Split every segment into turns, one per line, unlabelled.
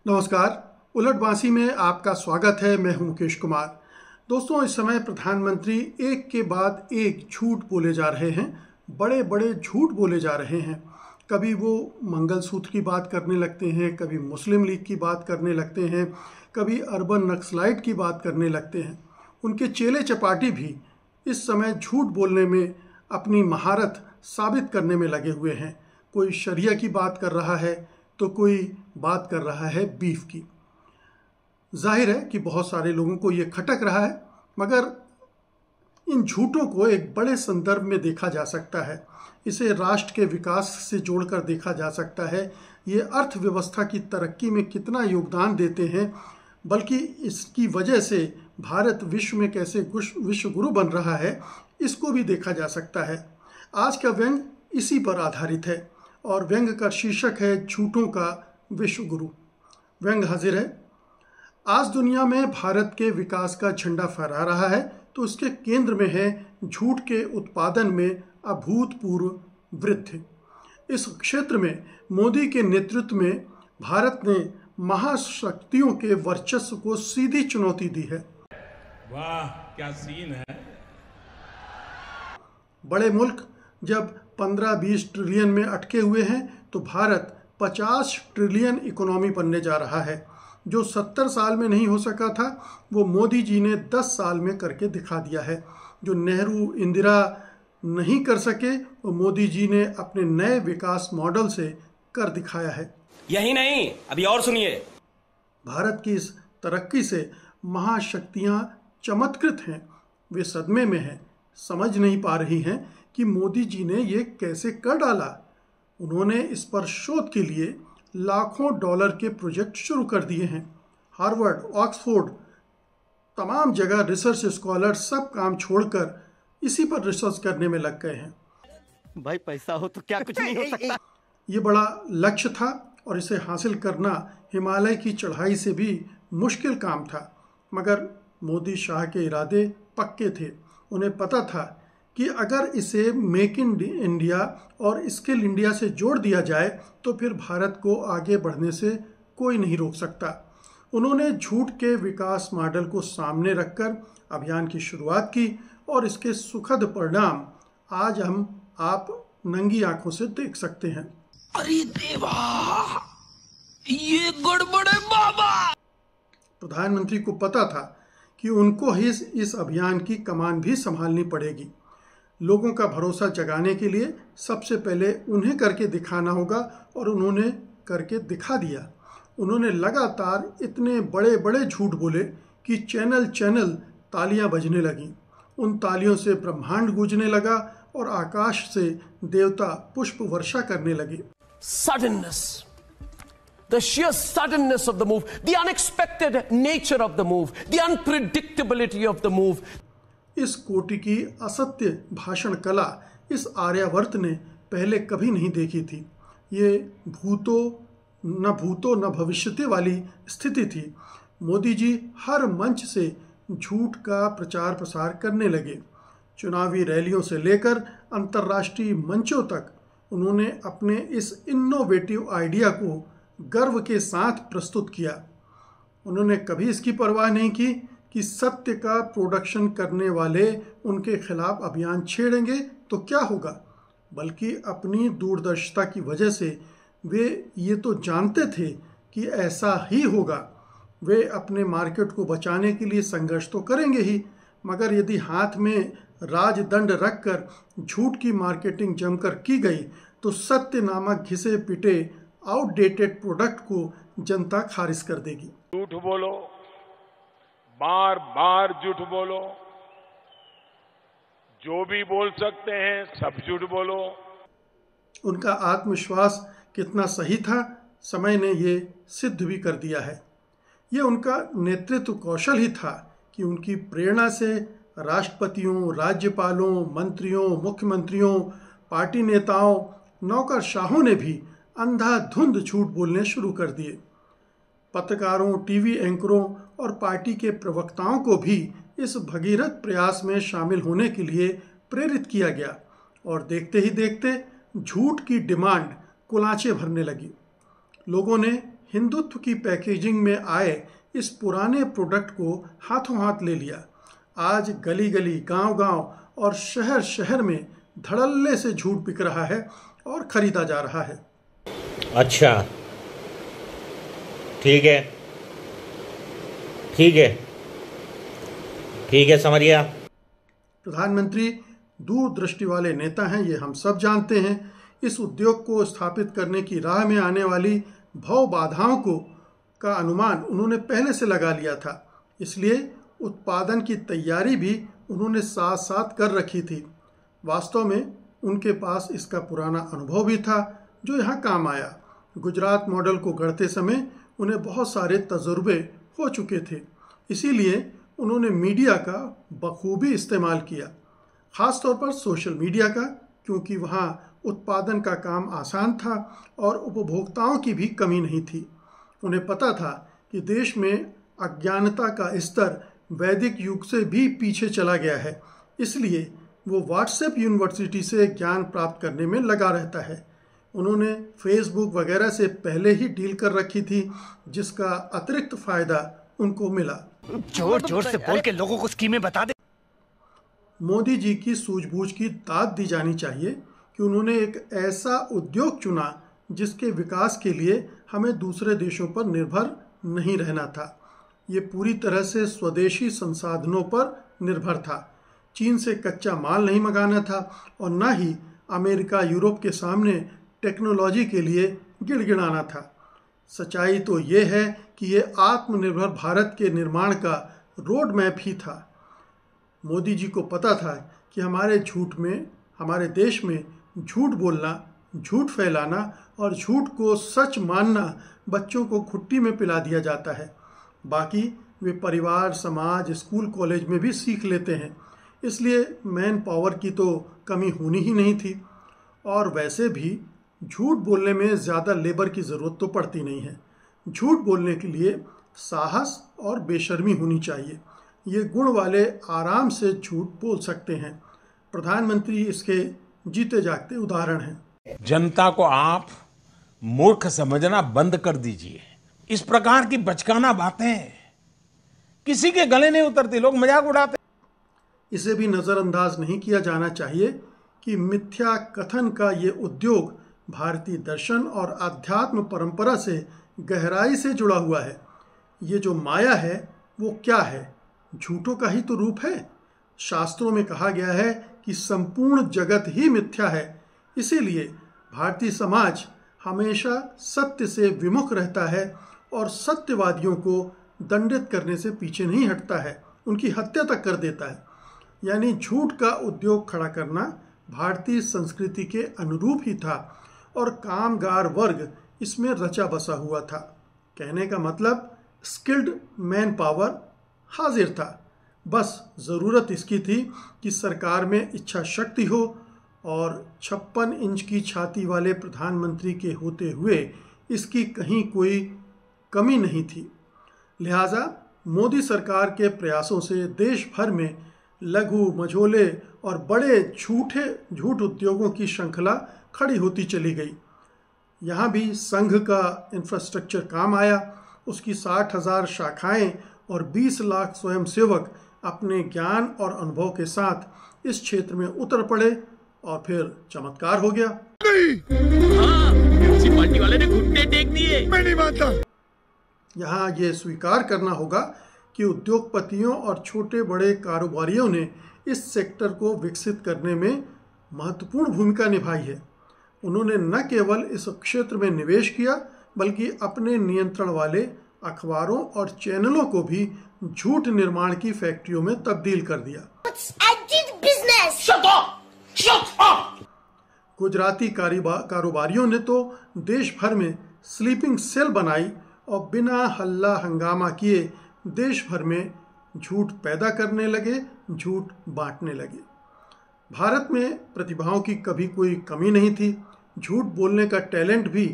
नमस्कार। उलटवासी में आपका स्वागत है। मैं हूं मुकेश कुमार। दोस्तों, इस समय प्रधानमंत्री एक के बाद एक झूठ बोले जा रहे हैं, बड़े बड़े झूठ बोले जा रहे हैं। कभी वो मंगलसूत्र की बात करने लगते हैं, कभी मुस्लिम लीग की बात करने लगते हैं, कभी अर्बन नक्सलाइट की बात करने लगते हैं। उनके चेले चपाटी भी इस समय झूठ बोलने में अपनी महारत साबित करने में लगे हुए हैं। कोई शरिया की बात कर रहा है तो कोई बात कर रहा है बीफ की। जाहिर है कि बहुत सारे लोगों को ये खटक रहा है, मगर इन झूठों को एक बड़े संदर्भ में देखा जा सकता है। इसे राष्ट्र के विकास से जोड़कर देखा जा सकता है। ये अर्थव्यवस्था की तरक्की में कितना योगदान देते हैं, बल्कि इसकी वजह से भारत विश्व में कैसे विश्व गुरु बन रहा है, इसको भी देखा जा सकता है। आज का व्यंग इसी पर आधारित है और व्यंग का शीर्षक है झूठों का विश्व गुरु। व्यंग हाजिर है। आज दुनिया में भारत के विकास का झंडा फहरा रहा है तो उसके केंद्र में है झूठ के उत्पादन में अभूतपूर्व वृद्धि। इस क्षेत्र में मोदी के नेतृत्व में भारत ने महाशक्तियों के वर्चस्व को सीधी चुनौती दी है।
वाह, क्या सीन है।
बड़े मुल्क जब 15-20 ट्रिलियन में अटके हुए हैं तो भारत 50 ट्रिलियन इकोनॉमी बनने जा रहा है। जो 70 साल में नहीं हो सका था वो मोदी जी ने 10 साल में करके दिखा दिया है। जो नेहरू इंदिरा नहीं कर सके वो मोदी जी ने अपने नए विकास मॉडल से कर दिखाया है।
यही नहीं, अभी और सुनिए।
भारत की इस तरक्की से महाशक्तियां चमत्कृत हैं, वे सदमे में हैं, समझ नहीं पा रही हैं कि मोदी जी ने ये कैसे कर डाला। उन्होंने इस पर शोध के लिए लाखों डॉलर के प्रोजेक्ट शुरू कर दिए हैं। हार्वर्ड, ऑक्सफोर्ड, तमाम जगह रिसर्च स्कॉलर सब काम छोड़कर इसी पर रिसर्च करने में लग गए हैं।
भाई पैसा हो तो क्या कुछ नहीं हो सकता।
ये बड़ा लक्ष्य था और इसे हासिल करना हिमालय की चढ़ाई से भी मुश्किल काम था, मगर मोदी शाह के इरादे पक्के थे। उन्हें पता था कि अगर इसे मेक इन इंडिया और स्किल इंडिया से जोड़ दिया जाए तो फिर भारत को आगे बढ़ने से कोई नहीं रोक सकता। उन्होंने झूठ के विकास मॉडल को सामने रखकर अभियान की शुरुआत की और इसके सुखद परिणाम आज आप नंगी आंखों से देख सकते हैं।
अरे देवा, ये गड़बड़ है बाबा।
प्रधानमंत्री को पता था कि उनको ही इस अभियान की कमान भी संभालनी पड़ेगी। लोगों का भरोसा जगाने के लिए सबसे पहले उन्हें करके दिखाना होगा और उन्होंने करके दिखा दिया। उन्होंने लगातार इतने बड़े बड़े झूठ बोले कि चैनल तालियां बजने लगीं। उन तालियों से ब्रह्मांड गूंजने लगा और आकाश से देवता पुष्प वर्षा करने लगे।
Suddenness, the sheer suddenness of the move, the unexpected nature of the move, the unpredictability of the move.
इस कोटि की असत्य भाषण कला इस आर्यावर्त ने पहले कभी नहीं देखी थी। ये भूतो न भविष्यति वाली स्थिति थी। मोदी जी हर मंच से झूठ का प्रचार प्रसार करने लगे। चुनावी रैलियों से लेकर अंतर्राष्ट्रीय मंचों तक उन्होंने अपने इस इनोवेटिव आइडिया को गर्व के साथ प्रस्तुत किया। उन्होंने कभी इसकी परवाह नहीं की कि सत्य का प्रोडक्शन करने वाले उनके खिलाफ अभियान छेड़ेंगे तो क्या होगा, बल्कि अपनी दूरदर्शिता की वजह से वे ये तो जानते थे कि ऐसा ही होगा। वे अपने मार्केट को बचाने के लिए संघर्ष तो करेंगे ही, मगर यदि हाथ में राजदंड रखकर झूठ की मार्केटिंग जमकर की गई तो सत्य नामक घिसे पिटे आउटडेटेड प्रोडक्ट को जनता खारिज कर देगी।
झूठ बोलो, बार बार झूठ बोलो, जो भी बोल सकते हैं सब झूठ बोलो।
उनका आत्मविश्वास कितना सही था, समय ने ये सिद्ध भी कर दिया है। ये उनका नेतृत्व कौशल ही था कि उनकी प्रेरणा से राष्ट्रपतियों, राज्यपालों, मंत्रियों, मुख्यमंत्रियों, पार्टी नेताओं, नौकरशाहों ने भी अंधाधुंध झूठ बोलने शुरू कर दिए। पत्रकारों, टीवी एंकरों और पार्टी के प्रवक्ताओं को भी इस भगीरथ प्रयास में शामिल होने के लिए प्रेरित किया गया और देखते ही देखते झूठ की डिमांड कुलांचे भरने लगी। लोगों ने हिंदुत्व की पैकेजिंग में आए इस पुराने प्रोडक्ट को हाथों हाथ ले लिया। आज गली गली, गांव गांव और शहर शहर में धड़ल्ले से झूठ बिक रहा है और खरीदा जा रहा है।
अच्छा, ठीक है, ठीक है, ठीक है, समझ गया।
प्रधानमंत्री दूरदृष्टि वाले नेता हैं, ये हम सब जानते हैं। इस उद्योग को स्थापित करने की राह में आने वाली भव बाधाओं का अनुमान उन्होंने पहले से लगा लिया था, इसलिए उत्पादन की तैयारी भी उन्होंने साथ साथ कर रखी थी। वास्तव में उनके पास इसका पुराना अनुभव भी था जो यहाँ काम आया। गुजरात मॉडल को गढ़ते समय उन्हें बहुत सारे तजुर्बे हो चुके थे, इसीलिए उन्होंने मीडिया का बखूबी इस्तेमाल किया, ख़ास तौर पर सोशल मीडिया का, क्योंकि वहाँ उत्पादन का काम आसान था और उपभोक्ताओं की भी कमी नहीं थी। उन्हें पता था कि देश में अज्ञानता का स्तर वैदिक युग से भी पीछे चला गया है, इसलिए वो व्हाट्सएप यूनिवर्सिटी से ज्ञान प्राप्त करने में लगा रहता है। उन्होंने फेसबुक वगैरह से पहले ही डील कर रखी थी, जिसका अतिरिक्त फ़ायदा उनको मिला।
जोर जोर से बोल के लोगों को स्कीमें बता दे।
मोदी जी की सूझबूझ की दाद दी जानी चाहिए कि उन्होंने एक ऐसा उद्योग चुना जिसके विकास के लिए हमें दूसरे देशों पर निर्भर नहीं रहना था। ये पूरी तरह से स्वदेशी संसाधनों पर निर्भर था। चीन से कच्चा माल नहीं मंगाना था और न ही अमेरिका यूरोप के सामने टेक्नोलॉजी के लिए गिड़गिड़ाना था। सच्चाई तो ये है कि ये आत्मनिर्भर भारत के निर्माण का रोड मैप ही था। मोदी जी को पता था कि हमारे देश में झूठ बोलना, झूठ फैलाना और झूठ को सच मानना बच्चों को घुट्टी में पिला दिया जाता है। बाकी वे परिवार, समाज, स्कूल, कॉलेज में भी सीख लेते हैं, इसलिए मैन पावर की तो कमी होनी ही नहीं थी। और वैसे भी झूठ बोलने में ज़्यादा लेबर की ज़रूरत तो पड़ती नहीं है। झूठ बोलने के लिए साहस और बेशर्मी होनी चाहिए। ये गुण वाले आराम से झूठ बोल सकते हैं। प्रधानमंत्री इसके जीते जागते उदाहरण हैं।
जनता को आप मूर्ख समझना बंद कर दीजिए। इस प्रकार की बचकाना बातें किसी के गले नहीं उतरती, लोग मजाक उड़ाते।
इसे भी नज़रअंदाज नहीं किया जाना चाहिए कि मिथ्या कथन का ये उद्योग भारतीय दर्शन और आध्यात्म परंपरा से गहराई से जुड़ा हुआ है। ये जो माया है वो क्या है? झूठों का ही तो रूप है। शास्त्रों में कहा गया है कि संपूर्ण जगत ही मिथ्या है। इसीलिए भारतीय समाज हमेशा सत्य से विमुख रहता है और सत्यवादियों को दंडित करने से पीछे नहीं हटता है, उनकी हत्या तक कर देता है। यानी झूठ का उद्योग खड़ा करना भारतीय संस्कृति के अनुरूप ही था और कामगार वर्ग इसमें रचा बसा हुआ था। कहने का मतलब स्किल्ड मैन पावर हाजिर था, बस ज़रूरत इसकी थी कि सरकार में इच्छा शक्ति हो। और 56 इंच की छाती वाले प्रधानमंत्री के होते हुए इसकी कहीं कोई कमी नहीं थी। लिहाजा मोदी सरकार के प्रयासों से देश भर में लघु, मझोले और बड़े झूठ उद्योगों की श्रृंखला खड़ी होती चली गई। यहाँ भी संघ का इंफ्रास्ट्रक्चर काम आया। उसकी 60,000 शाखाएं और 20 लाख स्वयंसेवक अपने ज्ञान और अनुभव के साथ इस क्षेत्र में उतर पड़े और फिर चमत्कार हो गया।
पार्टी वाले ने घुटने टेक दिए। मैं नहीं मानता।
यहाँ ये स्वीकार करना होगा कि उद्योगपतियों और छोटे बड़े कारोबारियों ने इस सेक्टर को विकसित करने में महत्वपूर्ण भूमिका निभाई है। उन्होंने न केवल इस क्षेत्र में निवेश किया बल्कि अपने नियंत्रण वाले अखबारों और चैनलों को भी झूठ निर्माण की फैक्ट्रियों में तब्दील कर दिया। गुजराती कारोबारियों ने तो देश भर में स्लीपिंग सेल बनाई और बिना हल्ला हंगामा किए देश भर में झूठ पैदा करने लगे, झूठ बांटने लगे। भारत में प्रतिभाओं की कभी कोई कमी नहीं थी। झूठ बोलने का टैलेंट भी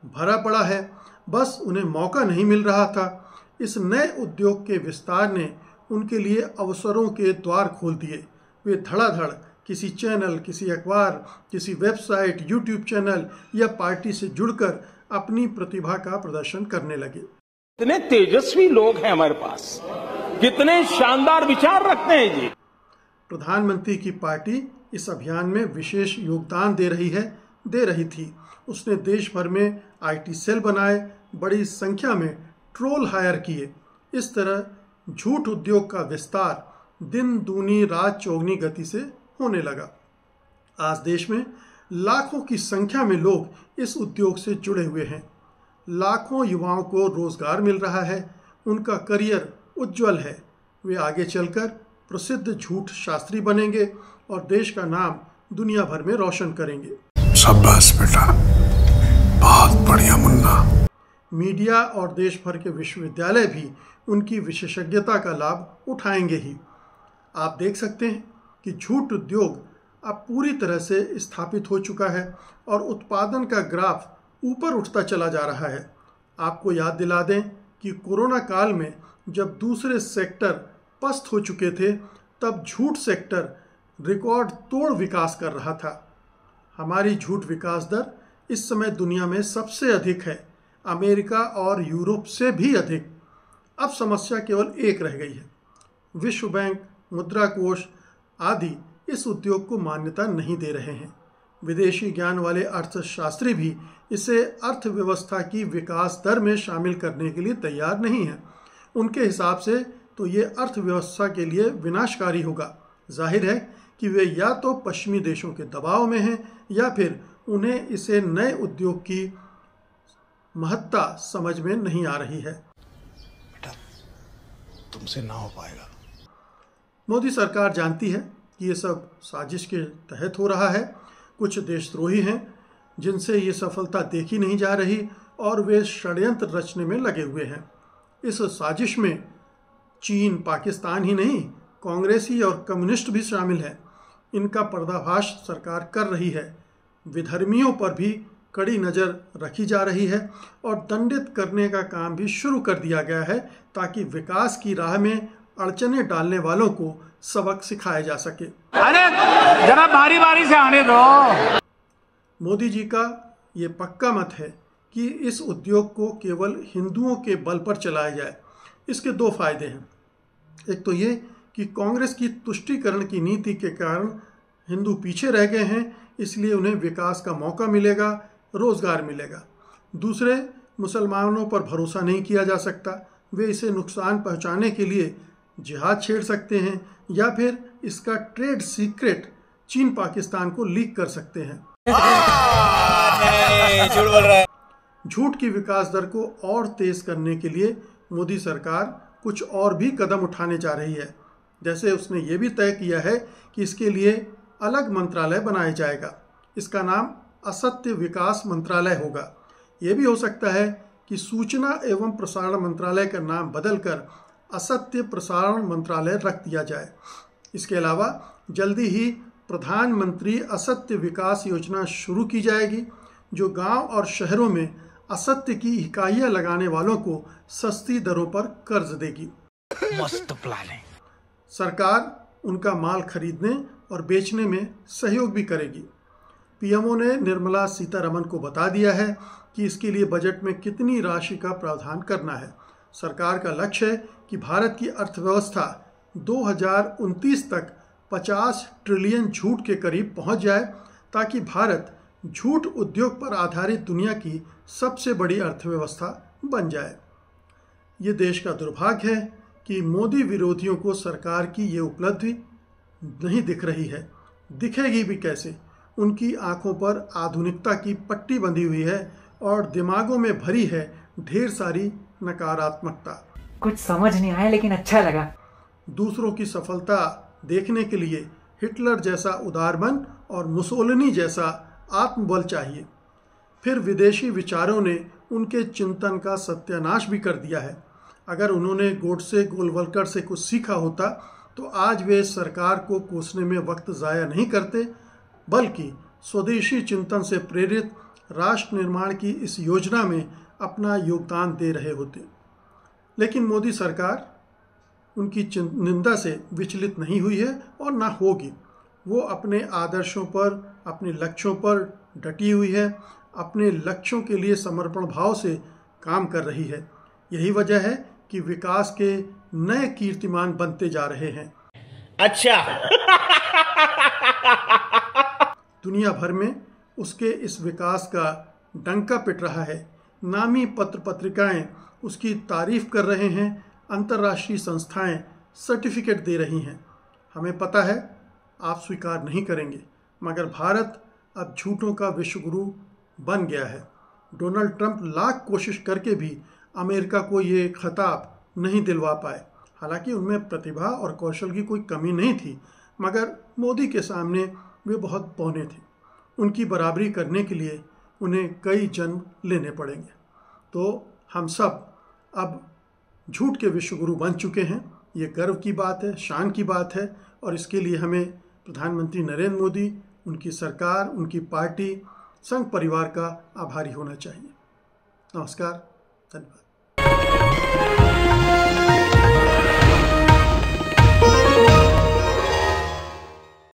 भरा पड़ा है, बस उन्हें मौका नहीं मिल रहा था। इस नए उद्योग के विस्तार ने उनके लिए अवसरों के द्वार खोल दिए। वे धड़ाधड़ किसी चैनल, किसी अखबार, किसी वेबसाइट, यूट्यूब चैनल या पार्टी से जुड़कर अपनी प्रतिभा का प्रदर्शन करने लगे।
कितने तेजस्वी लोग हैं हमारे पास, कितने शानदार विचार रखते हैं जी।
प्रधानमंत्री की पार्टी इस अभियान में विशेष योगदान दे रही थी। उसने देश भर में IT सेल बनाए, बड़ी संख्या में ट्रोल हायर किए। इस तरह झूठ उद्योग का विस्तार दिन दूनी रात चौगनी गति से होने लगा। आज देश में लाखों की संख्या में लोग इस उद्योग से जुड़े हुए हैं। लाखों युवाओं को रोजगार मिल रहा है, उनका करियर उज्जवल है। वे आगे चलकर प्रसिद्ध झूठ शास्त्री बनेंगे और देश का नाम दुनिया भर में रोशन करेंगे।
शाबाश बेटा, बहुत बढ़िया मुन्ना।
मीडिया और देश भर के विश्वविद्यालय भी उनकी विशेषज्ञता का लाभ उठाएंगे ही। आप देख सकते हैं कि झूठ उद्योग अब पूरी तरह से स्थापित हो चुका है और उत्पादन का ग्राफ ऊपर उठता चला जा रहा है। आपको याद दिला दें कि कोरोना काल में जब दूसरे सेक्टर पस्त हो चुके थे, तब झूठ सेक्टर रिकॉर्ड तोड़ विकास कर रहा था। हमारी झूठ विकास दर इस समय दुनिया में सबसे अधिक है, अमेरिका और यूरोप से भी अधिक। अब समस्या केवल एक रह गई है। विश्व बैंक, मुद्रा कोष आदि इस उद्योग को मान्यता नहीं दे रहे हैं। विदेशी ज्ञान वाले अर्थशास्त्री भी इसे अर्थव्यवस्था की विकास दर में शामिल करने के लिए तैयार नहीं हैं। उनके हिसाब से तो ये अर्थव्यवस्था के लिए विनाशकारी होगा। जाहिर है कि वे या तो पश्चिमी देशों के दबाव में हैं या फिर उन्हें इसे नए उद्योग की महत्ता समझ में नहीं आ रही है।
बेटा, तुमसे ना हो पाएगा।
मोदी सरकार जानती है कि ये सब साजिश के तहत हो रहा है। कुछ देशद्रोही हैं जिनसे ये सफलता देखी नहीं जा रही और वे षड्यंत्र रचने में लगे हुए हैं। इस साजिश में चीन, पाकिस्तान ही नहीं, कांग्रेसी और कम्युनिस्ट भी शामिल हैं। इनका पर्दाफाश सरकार कर रही है। विधर्मियों पर भी कड़ी नज़र रखी जा रही है और दंडित करने का काम भी शुरू कर दिया गया है ताकि विकास की राह में अड़चने डालने वालों को सबक सिखाया जा सके।
अरे जरा बारी बारी से आने दो।
मोदी जी का ये पक्का मत है कि इस उद्योग को केवल हिंदुओं के बल पर चलाया जाए। इसके दो फायदे हैं। एक तो ये कि कांग्रेस की तुष्टीकरण की नीति के कारण हिंदू पीछे रह गए हैं, इसलिए उन्हें विकास का मौका मिलेगा, रोजगार मिलेगा। दूसरे, मुसलमानों पर भरोसा नहीं किया जा सकता। वे इसे नुकसान पहुंचाने के लिए जिहाद छेड़ सकते हैं या फिर इसका ट्रेड सीक्रेट चीन पाकिस्तान को लीक कर सकते हैं।
झूठ बोल रहा है।
झूठ की विकास दर को और तेज करने के लिए मोदी सरकार कुछ और भी कदम उठाने जा रही है। जैसे उसने ये भी तय किया है कि इसके लिए अलग मंत्रालय बनाया जाएगा। इसका नाम असत्य विकास मंत्रालय होगा। ये भी हो सकता है कि सूचना एवं प्रसारण मंत्रालय का नाम बदलकर असत्य प्रसारण मंत्रालय रख दिया जाए। इसके अलावा जल्दी ही प्रधानमंत्री असत्य विकास योजना शुरू की जाएगी, जो गांव और शहरों में असत्य की इकाइयां लगाने वालों को सस्ती दरों पर कर्ज देगी।
मस्त प्लान है।
सरकार उनका माल खरीदने और बेचने में सहयोग भी करेगी। पीएमओ ने निर्मला सीतारमण को बता दिया है कि इसके लिए बजट में कितनी राशि का प्रावधान करना है। सरकार का लक्ष्य है कि भारत की अर्थव्यवस्था 2029 तक 50 ट्रिलियन झूठ के करीब पहुंच जाए, ताकि भारत झूठ उद्योग पर आधारित दुनिया की सबसे बड़ी अर्थव्यवस्था बन जाए। ये देश का दुर्भाग्य है कि मोदी विरोधियों को सरकार की ये उपलब्धि नहीं दिख रही है। दिखेगी भी कैसे? उनकी आंखों पर आधुनिकता की पट्टी बंधी हुई है और दिमागों में भरी है ढेर सारी नकारात्मकता।
कुछ समझ नहीं आया लेकिन अच्छा लगा।
दूसरों की सफलता देखने के लिए हिटलर जैसा उदार मन और मुसोलिनी जैसा आत्मबल चाहिए। फिर विदेशी विचारों ने उनके चिंतन का सत्यानाश भी कर दिया है। अगर उन्होंने गोडसे गोलवलकर से कुछ सीखा होता तो आज वे सरकार को कोसने में वक्त ज़ाया नहीं करते, बल्कि स्वदेशी चिंतन से प्रेरित राष्ट्र निर्माण की इस योजना में अपना योगदान दे रहे होते। लेकिन मोदी सरकार उनकी निंदा से विचलित नहीं हुई है और ना होगी। वो अपने आदर्शों पर, अपने लक्ष्यों पर डटी हुई है। अपने लक्ष्यों के लिए समर्पण भाव से काम कर रही है। यही वजह है कि विकास के नए कीर्तिमान बनते जा रहे हैं।
अच्छा।
दुनिया भर में उसके इस विकास का डंका पिट रहा है। नामी पत्र पत्रिकाएं उसकी तारीफ कर रहे हैं, अंतर्राष्ट्रीय संस्थाएं सर्टिफिकेट दे रही हैं। हमें पता है आप स्वीकार नहीं करेंगे, मगर भारत अब झूठों का विश्वगुरु बन गया है। डोनाल्ड ट्रंप लाख कोशिश करके भी अमेरिका को ये खिताब नहीं दिलवा पाए। हालांकि उनमें प्रतिभा और कौशल की कोई कमी नहीं थी, मगर मोदी के सामने वे बहुत बौने थे। उनकी बराबरी करने के लिए उन्हें कई जन्म लेने पड़ेंगे। तो हम सब अब झूठ के विश्वगुरु बन चुके हैं। ये गर्व की बात है, शान की बात है, और इसके लिए हमें प्रधानमंत्री नरेंद्र मोदी, उनकी सरकार, उनकी पार्टी, संघ परिवार का आभारी होना चाहिए। नमस्कार, धन्यवाद।